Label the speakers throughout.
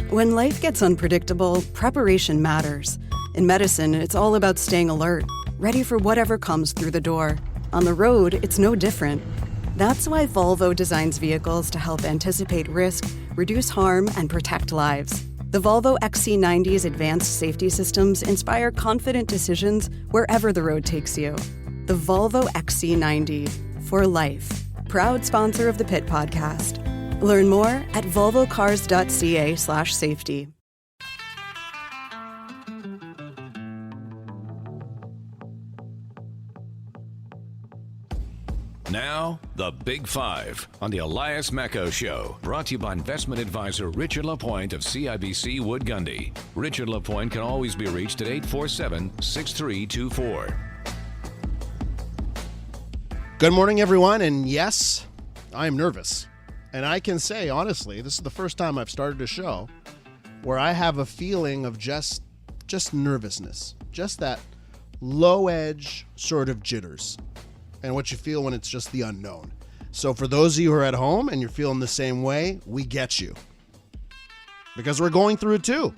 Speaker 1: When life gets unpredictable, preparation matters. In medicine, it's all about staying alert, ready for whatever comes through the door. On the road, it's no different. That's why Volvo designs vehicles to help anticipate risk, reduce harm, and protect lives. The Volvo XC90's advanced safety systems inspire confident decisions wherever the road takes you. The Volvo XC90, for life. Proud sponsor of the Pit Podcast. Learn more at volvocars.ca/safety.
Speaker 2: Now, the Big Five on the Elias Mecco Show, brought to you by investment advisor Richard Lapointe of CIBC Wood Gundy. Richard Lapointe can always be reached at 847-6324.
Speaker 3: Good morning, everyone, and yes, I am nervous. And I can say, honestly, this is the first time I've started a show where I have a feeling of just nervousness, just that low-edge sort of jitters, and what you feel when it's just the unknown. So for those of you who are at home and you're feeling the same way, we get you. Because we're going through it too.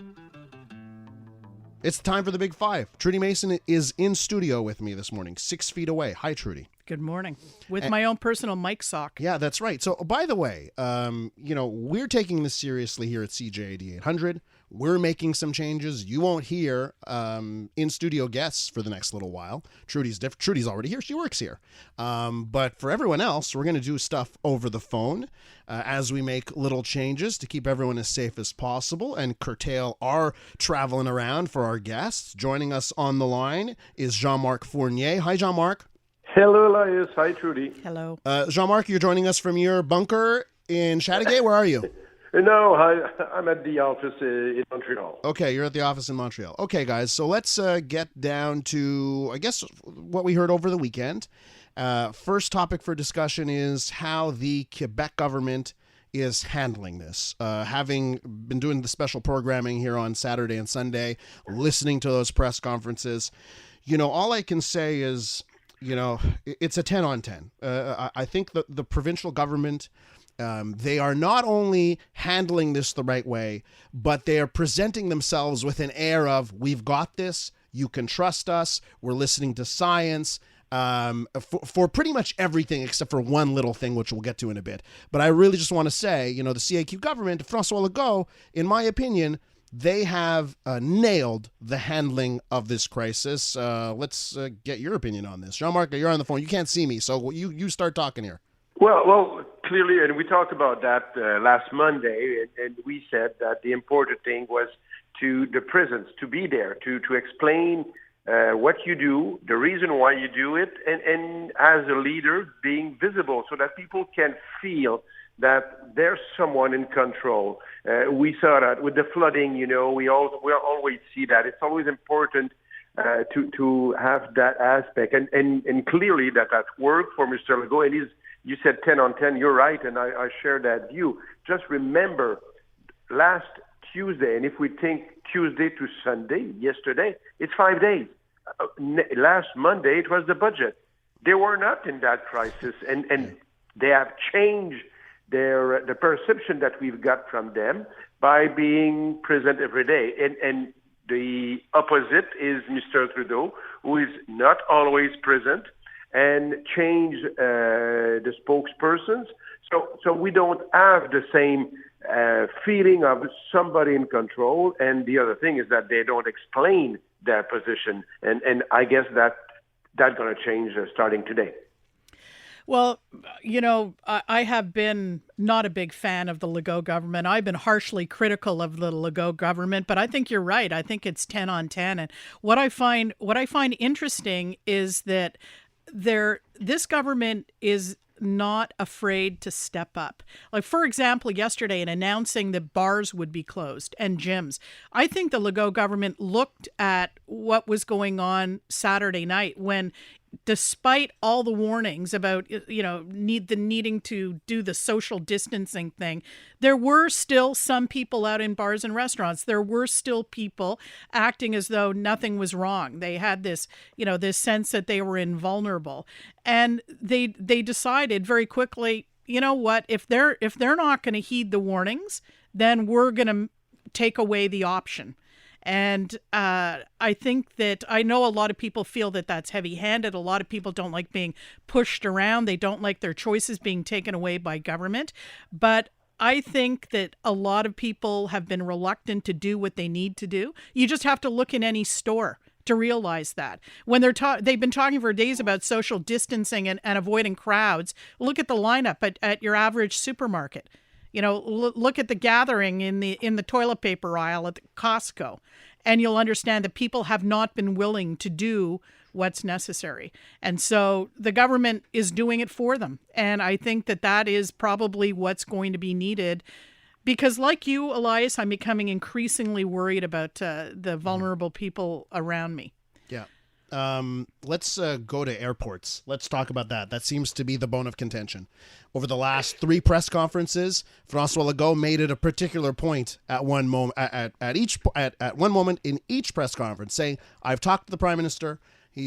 Speaker 3: It's time for the Big Five. Trudie Mason is in studio with me this morning, 6 feet away. Hi, Trudie.
Speaker 4: Good morning. With my own personal mic sock.
Speaker 3: Yeah, that's right. So, by the way, we're taking this seriously here at CJAD 800. We're making some changes. You won't hear in-studio guests for the next little while. Trudie's already here. She works here. But for everyone else, we're going to do stuff over the phone as we make little changes to keep everyone as safe as possible and curtail our traveling around for our guests. Joining us on the line is Jean-Marc Fournier. Hi, Jean-Marc.
Speaker 5: Hello, Elias. Hi, Trudie.
Speaker 4: Hello.
Speaker 3: Jean-Marc, you're joining us from your bunker in Chateauguay. Where are you?
Speaker 5: No, I'm at the office in Montreal.
Speaker 3: Okay, you're at the office in Montreal. Okay, guys, so let's get down to, I guess, what we heard over the weekend. First topic for discussion is how the Quebec government is handling this. Having been doing the special programming here on Saturday and Sunday, listening to those press conferences, all I can say is, it's a 10 on 10. I think the provincial government, they are not only handling this the right way, but they are presenting themselves with an air of, we've got this, you can trust us, we're listening to science, for pretty much everything except for one little thing, which we'll get to in a bit. But I really just want to say, the CAQ government, François Legault, in my opinion, they have nailed the handling of this crisis. Let's get your opinion on this. Jean-Marc, you're on the phone. You can't see me, so you start talking here.
Speaker 5: Well, clearly, and we talked about that last Monday, and we said that the important thing was to the presence, to be there, to explain what you do, the reason why you do it, and as a leader, being visible so that people can feel that there's someone in control. We saw that with the flooding, we always see that. It's always important to have that aspect. And clearly that worked for Mr. Legault. And you said 10 on 10, you're right, and I share that view. Just remember, last Tuesday, and if we think Tuesday to Sunday, yesterday, it's 5 days. Last Monday, it was the budget. They were not in that crisis, and they have changed the perception that we've got from them by being present every day. And the opposite is Mr. Trudeau, who is not always present and change the spokespersons. So we don't have the same feeling of somebody in control. And the other thing is that they don't explain their position. And I guess that's going to change starting today.
Speaker 4: Well, I have been not a big fan of the Legault government. I've been harshly critical of the Legault government, but I think you're right. I think it's 10 on 10. And what I find interesting is that this government is not afraid to step up. Like, for example, yesterday in announcing that bars would be closed and gyms, I think the Legault government looked at what was going on Saturday night when, despite all the warnings about, needing to do the social distancing thing, there were still some people out in bars and restaurants. There were still people acting as though nothing was wrong. They had this, this sense that they were invulnerable. And they decided very quickly, you know what, if they're not going to heed the warnings, then we're going to take away the option. And I think that I know a lot of people feel that that's heavy-handed. A lot of people don't like being pushed around. They don't like their choices being taken away by government. But I think that a lot of people have been reluctant to do what they need to do. You just have to look in any store to realize that. When they've been talking for days about social distancing and avoiding crowds, look at the lineup at your average supermarket. You know, look at the gathering in the toilet paper aisle at Costco, and you'll understand that people have not been willing to do what's necessary. And so the government is doing it for them. And I think that is probably what's going to be needed, because like you, Elias, I'm becoming increasingly worried about the vulnerable people around me.
Speaker 3: Yeah. Let's go to airports. Let's talk about that. That seems to be the bone of contention. Over the last 3 press conferences, François Legault made it a particular point at one moment at one moment in each press conference, saying, "I've talked to the Prime Minister.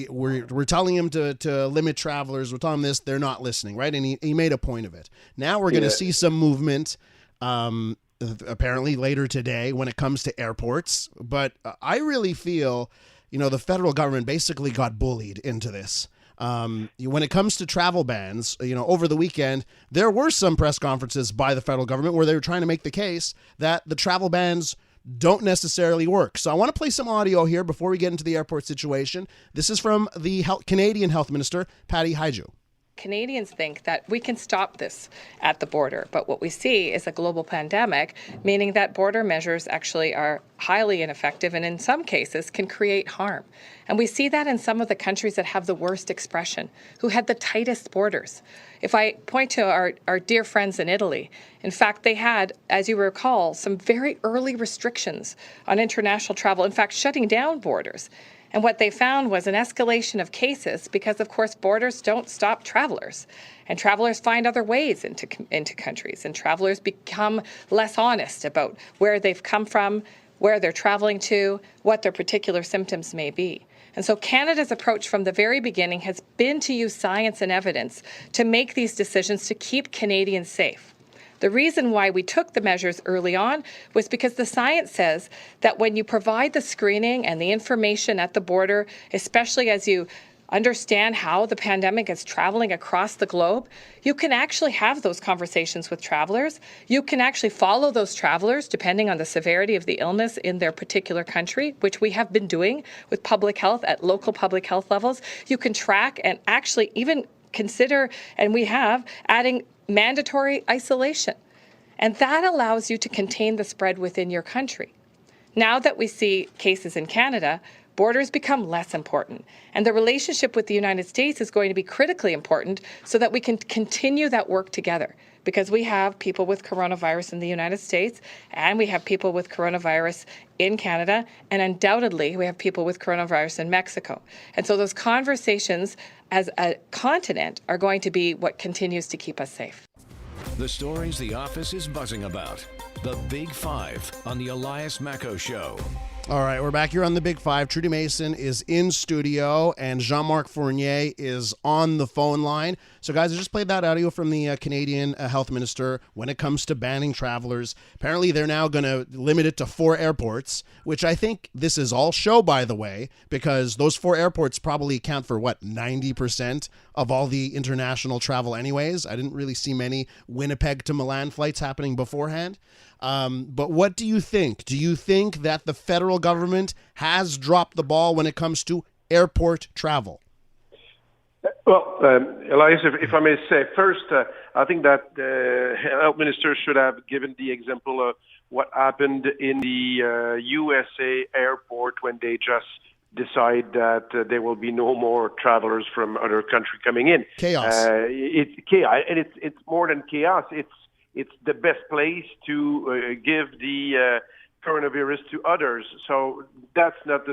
Speaker 3: We're telling him to limit travelers. We're telling him this. They're not listening, right?" And he made a point of it. Now we're going to see some movement, apparently later today, when it comes to airports. But I really feel, the federal government basically got bullied into this. When it comes to travel bans, over the weekend, there were some press conferences by the federal government where they were trying to make the case that the travel bans don't necessarily work. So I want to play some audio here before we get into the airport situation. This is from the Canadian Health Minister, Patty Hajdu.
Speaker 6: Canadians think that we can stop this at the border, but what we see is a global pandemic, meaning that border measures actually are highly ineffective and in some cases can create harm. And we see that in some of the countries that have the worst expression, who had the tightest borders. If I point to our dear friends in Italy, in fact, they had, as you recall, some very early restrictions on international travel, in fact, shutting down borders. And what they found was an escalation of cases because, of course, borders don't stop travelers. And travelers find other ways into countries. And travelers become less honest about where they've come from, where they're traveling to, what their particular symptoms may be. And so Canada's approach from the very beginning has been to use science and evidence to make these decisions to keep Canadians safe. The reason why we took the measures early on was because the science says that when you provide the screening and the information at the border, especially as you understand how the pandemic is traveling across the globe, you can actually have those conversations with travelers. You can actually follow those travelers depending on the severity of the illness in their particular country, which we have been doing with public health at local public health levels. You can track and actually even consider, and we have, adding mandatory isolation. And that allows you to contain the spread within your country. Now that we see cases in Canada, borders become less important. And the relationship with the United States is going to be critically important so that we can continue that work together. Because we have people with coronavirus in the United States, and we have people with coronavirus in Canada, and undoubtedly we have people with coronavirus in Mexico. And so those conversations as a continent are going to be what continues to keep us safe.
Speaker 2: The stories the office is buzzing about. The Big Five on the Elias Macco Show.
Speaker 3: All right, we're back here on the Big Five. Trudie Mason is in studio, and Jean-Marc Fournier is on the phone line. So, guys, I just played that audio from the Canadian Health Minister when it comes to banning travelers. Apparently, they're now going to limit it to 4 airports, which I think this is all show, by the way, because those 4 airports probably account for, 90% of all the international travel anyways. I didn't really see many Winnipeg to Milan flights happening beforehand. But what do you think? Do you think that the federal government has dropped the ball when it comes to airport travel?
Speaker 5: Well, Elias, if I may say, first, I think that the health minister should have given the example of what happened in the USA airport when they just decide that there will be no more travelers from other countries coming in.
Speaker 3: Chaos.
Speaker 5: It's chaos, and it's more than chaos. It's the best place to give the coronavirus to others. So that's not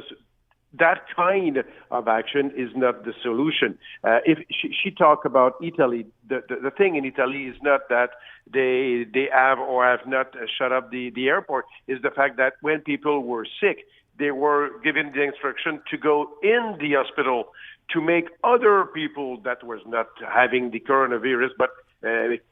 Speaker 5: that kind of action is not the solution. If she talked about Italy, the thing in Italy is not that they have or have not shut up the airport. Is the fact that when people were sick, they were given the instruction to go in the hospital to make other people that was not having the coronavirus, but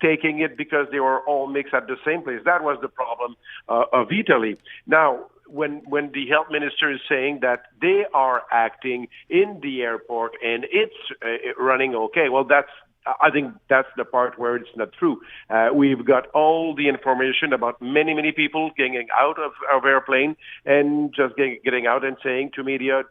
Speaker 5: taking it because they were all mixed at the same place. That was the problem of Italy. Now, when the health minister is saying that they are acting in the airport and it's running okay, well, I think that's the part where it's not true. We've got all the information about many people getting out of airplane and just getting out and saying to media,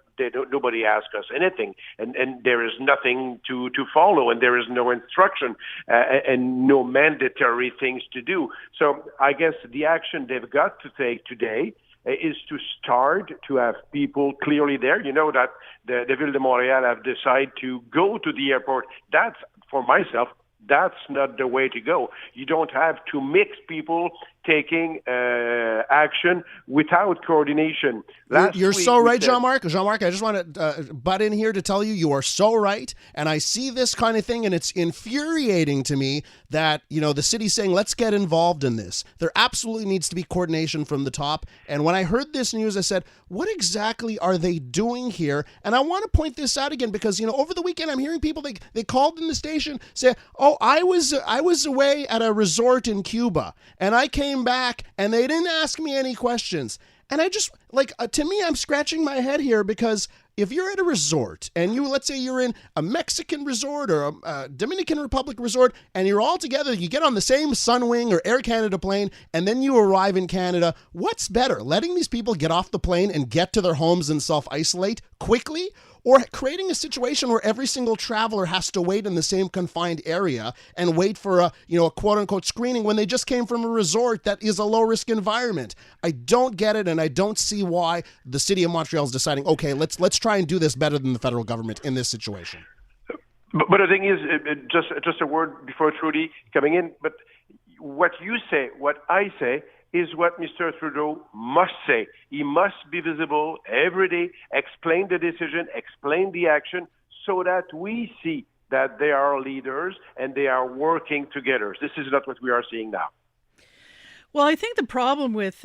Speaker 5: nobody asked us anything, and there is nothing to follow, and there is no instruction and no mandatory things to do. So I guess the action they've got to take today is to start to have people clearly there. You know that the Ville de Montréal have decided to go to the airport. That's, for myself, that's not the way to go. You don't have to mix people taking action without coordination.
Speaker 3: You're so right, Jean-Marc. Jean-Marc, I just want to butt in here to tell you are so right. And I see this kind of thing, and it's infuriating to me that, the city's saying, let's get involved in this. There absolutely needs to be coordination from the top. And when I heard this news, I said, what exactly are they doing here? And I want to point this out again because, over the weekend, I'm hearing people, they called in the station, say, oh, I was away at a resort in Cuba, and I came back and they didn't ask me any questions. And I just, to me, I'm scratching my head here because if you're at a resort and let's say you're in a Mexican resort or a Dominican Republic resort and you're all together, you get on the same Sunwing or Air Canada plane and then you arrive in Canada, what's better, letting these people get off the plane and get to their homes and self-isolate quickly, or creating a situation where every single traveler has to wait in the same confined area and wait for a quote-unquote screening when they just came from a resort that is a low-risk environment? I don't get it, and I don't see why the city of Montreal is deciding, okay, let's try and do this better than the federal government in this situation.
Speaker 5: But the thing is, just a word before Trudie coming in, but what you say, what I say, is what Mr. Trudeau must say. He must be visible every day, explain the decision, explain the action, so that we see that they are leaders and they are working together. This is not what we are seeing now.
Speaker 4: Well, I think the problem with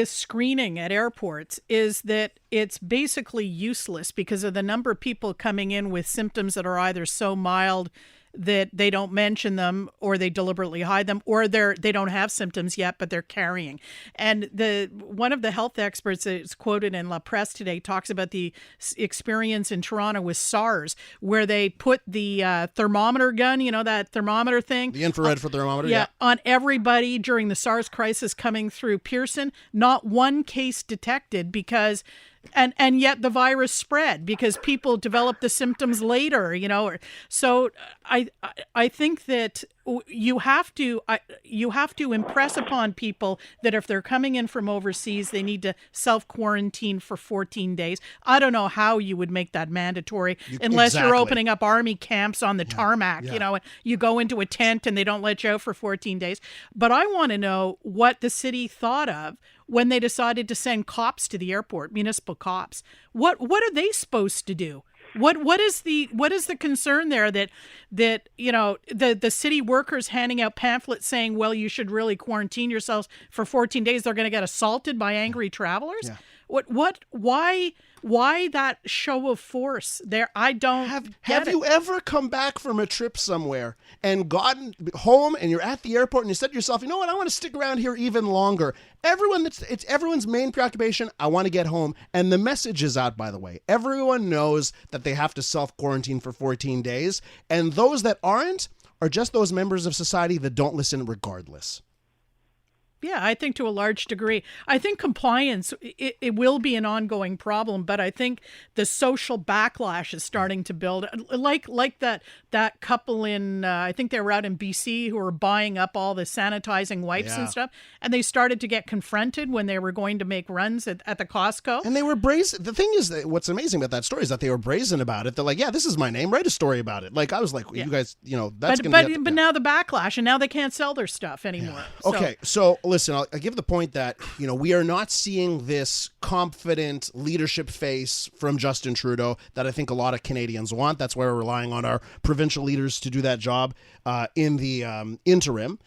Speaker 4: screening at airports is that it's basically useless because of the number of people coming in with symptoms that are either so mild that they don't mention them, or they deliberately hide them, or they don't have symptoms yet, but they're carrying. And one of the health experts that's quoted in La Presse today talks about the experience in Toronto with SARS, where they put the thermometer gun, that thermometer thing,
Speaker 3: the infrared for thermometer,
Speaker 4: on everybody during the SARS crisis coming through Pearson. Not one case detected because. And yet the virus spread because people developed the symptoms later, So I think that you have to impress upon people that if they're coming in from overseas, they need to self-quarantine for 14 days. I don't know how you would make that mandatory unless you're opening up army camps on the tarmac. You go into a tent and they don't let you out for 14 days. But I want to know what the city thought of when they decided to send cops to the airport, municipal cops. What are they supposed to do? What is the concern there that the city workers handing out pamphlets saying, well, you should really quarantine yourselves for 14 days, they're going to get assaulted by angry travelers? Yeah. Why that show of force there? I don't
Speaker 3: have you ever come back from a trip somewhere and gotten home and you're at the airport and you said to yourself, you know what, I want to stick around here even longer. It's everyone's main preoccupation. I want to get home. And the message is out, by the way. Everyone knows that they have to self-quarantine for 14 days. And those that aren't are just those members of society that don't listen regardless.
Speaker 4: Yeah, I think to a large degree. I think compliance, it will be an ongoing problem, but I think the social backlash is starting to build. Like that couple in, I think they were out in BC who were buying up all the sanitizing wipes and stuff, and they started to get confronted when they were going to make runs at the Costco.
Speaker 3: And they were brazen. The thing is, that what's amazing about that story is that they were brazen about it. They're like, yeah, this is my name. Write a story about it. Like, I was like, you guys, that's going to be...
Speaker 4: But now the backlash, and now they can't sell their stuff anymore.
Speaker 3: Yeah. Okay, so listen, I'll give the point that, we are not seeing this confident leadership face from Justin Trudeau that I think a lot of Canadians want. That's why we're relying on our provincial leaders to do that job in the interim.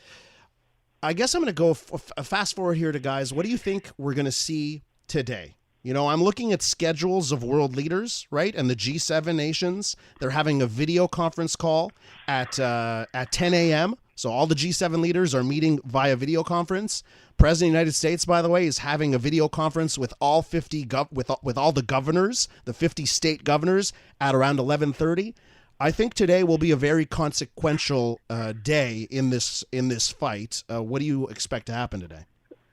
Speaker 3: I guess I'm going to go fast forward here to guys. What do you think we're going to see today? You know, I'm looking at schedules of world leaders, right? And the G7 nations, they're having a video conference call at 10 a.m. So all the G7 leaders are meeting via video conference. President of the United States, by the way, is having a video conference with all 50 with all the governors, the 50 state governors, at around 11:30. I think today will be a very consequential day in this fight. What do you expect to happen today?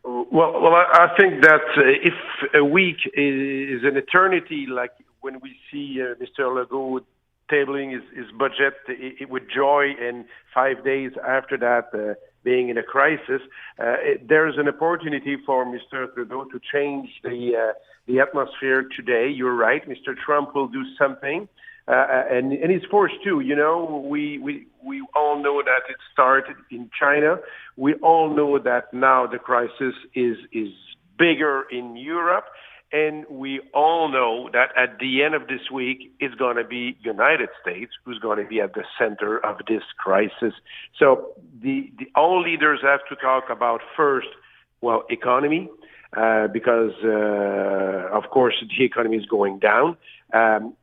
Speaker 5: Well, I think that if a week is an eternity, like when we see Mr. Legault tabling his budget with joy, and 5 days after that being in a crisis, there's an opportunity for Mr. Trudeau to change the atmosphere today. You're right, Mr. Trump will do something. And he's forced to. You know, we all know that it started in China. We all know that now the crisis is bigger in Europe, and we all know that at the end of this week, it's going to be United States who's going to be at the center of this crisis. So the all leaders have to talk about first, well, economy. Because, of course, the economy is going down. And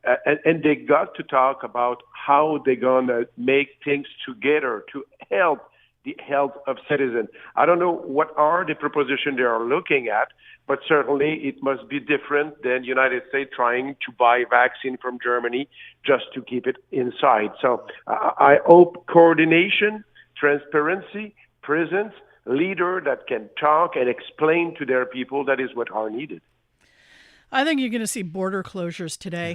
Speaker 5: they got to talk about how they're going to make things together to help the health of citizens. I don't know what are the propositions they are looking at, but certainly it must be different than the United States trying to buy vaccine from Germany just to keep it inside. So I hope coordination, transparency, presence, leader that can talk and explain to their people, that is what are needed.
Speaker 4: I think you're going to see border closures today.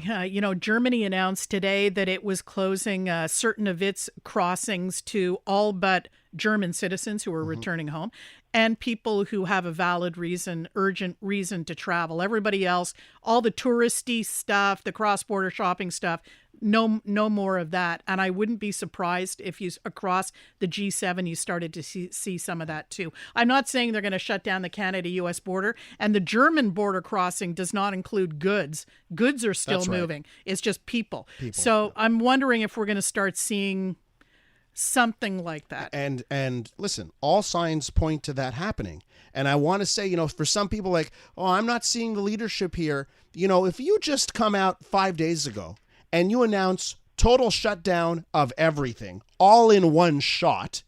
Speaker 4: Germany announced today that it was closing certain of its crossings to all but German citizens who are returning home and people who have a valid reason, urgent reason to travel. Everybody else, all the touristy stuff, the cross-border shopping stuff, no more of that. And I wouldn't be surprised if across the G7 you started to see some of that too. I'm not saying they're going to shut down the Canada-U.S. border, and the German border crossing does not include goods. Goods are still moving. It's just people. So I'm wondering if we're going to start seeing something like that.
Speaker 3: And listen, all signs point to that happening. And I want to say, for some people like, oh, I'm not seeing the leadership here. If you just come out 5 days ago and you announce total shutdown of everything all in one shot,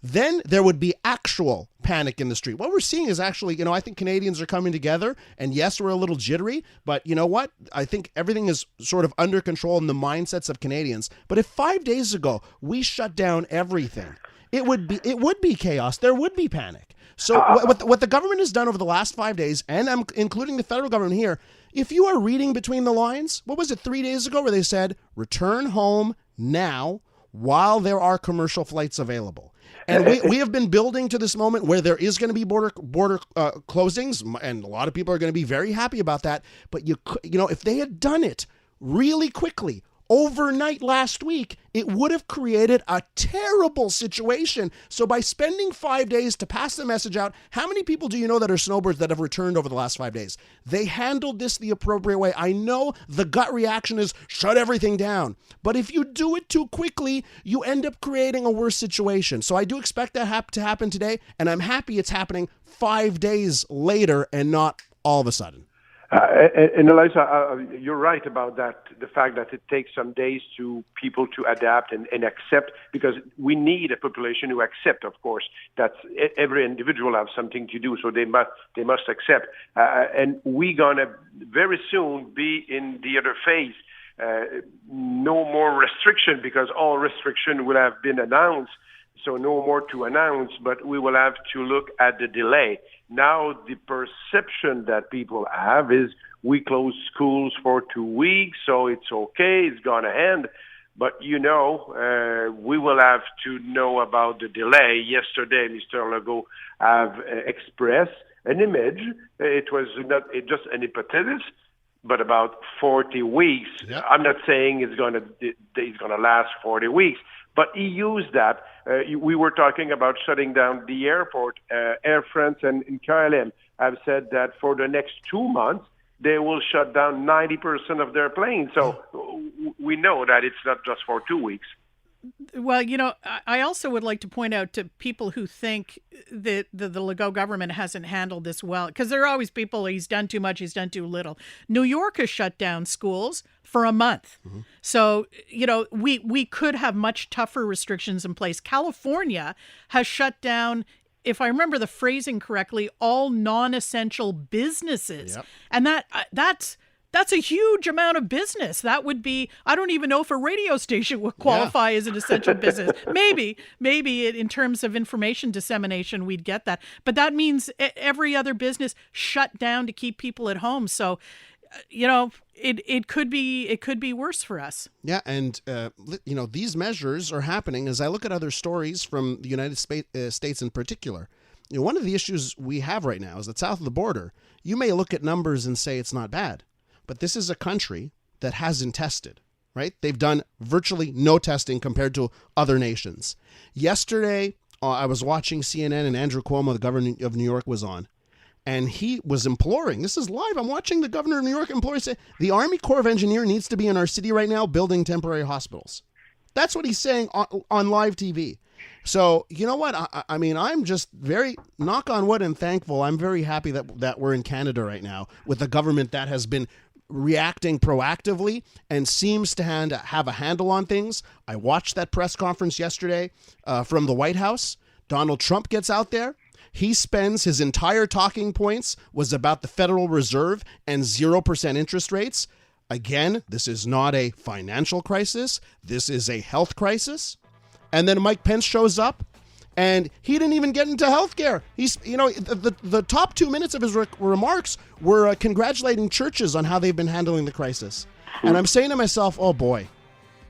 Speaker 3: then there would be actual panic in the street. What we're seeing is actually, I think Canadians are coming together, and yes, we're a little jittery, but you know what? I think everything is sort of under control in the mindsets of Canadians. But if 5 days ago we shut down everything, it would be chaos. There would be panic. So what the government has done over the last 5 days, and I'm including the federal government here, if you are reading between the lines, what was it 3 days ago where they said, return home now while there are commercial flights available? And we have been building to this moment where there is going to be border closings, and a lot of people are going to be very happy about that. But if they had done it really quickly, overnight last week, it would have created a terrible situation. So by spending 5 days to pass the message out, how many people do you know that are snowbirds that have returned over the last 5 days? They handled this the appropriate way. I know the gut reaction is shut everything down. But if you do it too quickly, you end up creating a worse situation. So I do expect that to happen today, and I'm happy it's happening 5 days later and not all of a sudden.
Speaker 5: And Eliza, you're right about that, the fact that it takes some days to people to adapt and accept, because we need a population who accept, of course, that every individual has something to do, so they must accept. And we're going to very soon be in the other phase. No more restriction, because all restriction will have been announced. So no more to announce, but we will have to look at the delay. Now, the perception that people have is we close schools for 2 weeks, so it's okay, it's going to end. But, we will have to know about the delay. Yesterday, Mr. Legault have expressed an image. It was not just an hypothesis, but about 40 weeks. Yep. I'm not saying it's going to last 40 weeks, but he used that. We were talking about shutting down the airport. Air France and KLM have said that for the next 2 months, they will shut down 90% of their planes. So we know that it's not just for 2 weeks.
Speaker 4: Well, I also would like to point out to people who think that the Legault government hasn't handled this well, because there are always people, he's done too much, he's done too little. New York has shut down schools for a month. Mm-hmm. So, we could have much tougher restrictions in place. California has shut down, if I remember the phrasing correctly, all non-essential businesses. Yep. And that's a huge amount of business. That would be, I don't even know if a radio station would qualify as an essential business. Maybe in terms of information dissemination, we'd get that. But that means every other business shut down to keep people at home. So, it could be worse for us. Yeah, and these measures are happening as I look at other stories from the United States in particular. One of the issues we have right now is that south of the border, you may look at numbers and say it's not bad. But this is a country that hasn't tested, right? They've done virtually no testing compared to other nations. Yesterday, I was watching CNN and Andrew Cuomo, the governor of New York, was on. And he was imploring, this is live, I'm watching the governor of New York implore, say, the Army Corps of Engineers needs to be in our city right now building temporary hospitals. That's what he's saying on live TV. So, you know what? I mean, I'm just very, knock on wood, and thankful. I'm very happy that we're in Canada right now with a government that has been reacting proactively and seems to have a handle on things. I watched that press conference yesterday from the White House. Donald Trump gets out there. He spends his entire talking points was about the Federal Reserve and 0% interest rates. Again, this is not a financial crisis. This is a health crisis. And then Mike Pence shows up, and he didn't even get into healthcare. He's, the top 2 minutes of his remarks were congratulating churches on how they've been handling the crisis. And I'm saying to myself, oh boy.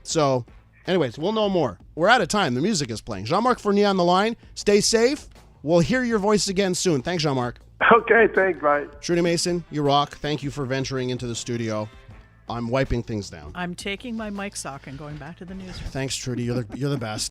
Speaker 4: So, anyways, we'll know more. We're out of time. The music is playing. Jean-Marc Fournier on the line. Stay safe. We'll hear your voice again soon. Thanks, Jean-Marc.
Speaker 5: Okay, thanks, bye.
Speaker 3: Trudie Mason, you rock. Thank you for venturing into the studio. I'm wiping things down.
Speaker 4: I'm taking my mic sock and going back to the newsroom.
Speaker 3: Thanks, Trudie. You're the best.